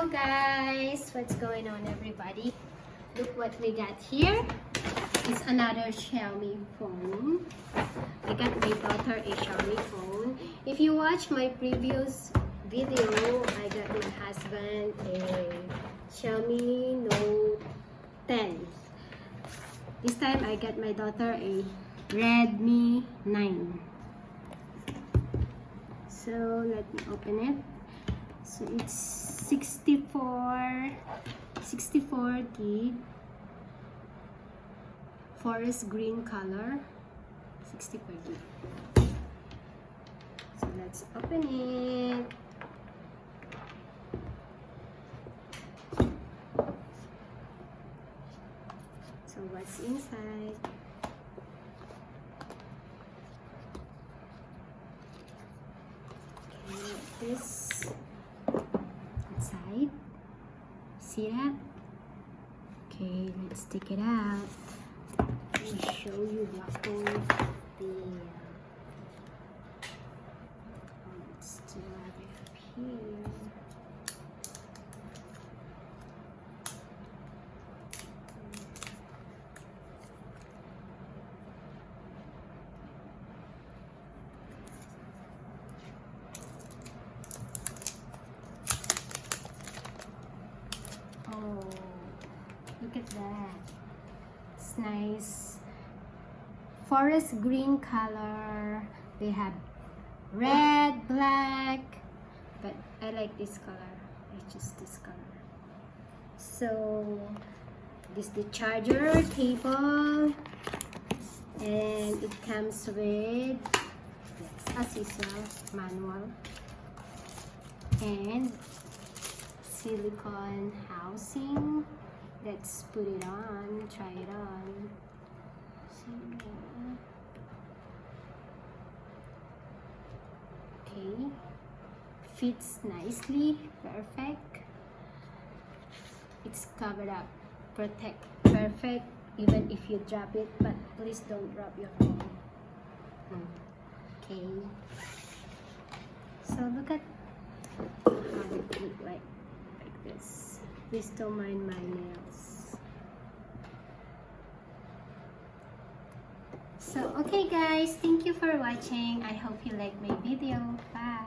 Hello guys, what's going on everybody? Look what we got here. It's another Xiaomi phone. I got my daughter a Xiaomi phone. If you watch my previous video, I got my husband a Xiaomi Note 10. This time I got my daughter a Redmi 9. So let me open it. So it's 64 gig, forest green color, 64 gig. So let's open it. So what's inside? Okay, this inside. See that? Okay, let's take it out. Let me show you the let's do it up here. Oh, look at that. It's nice. Forest green color. They have red, black, but I like this color. I choose this color. So, this is the charger cable, and it comes with, yes, as usual, manual and silicone housing. Let's put it on, try it on. Okay, fits nicely, perfect. It's covered up, perfect even if you drop it, but please don't drop your phone. Okay, so look at how it looks like this. Please don't mind my nails. So okay guys, thank you for watching. I hope you like my video. Bye.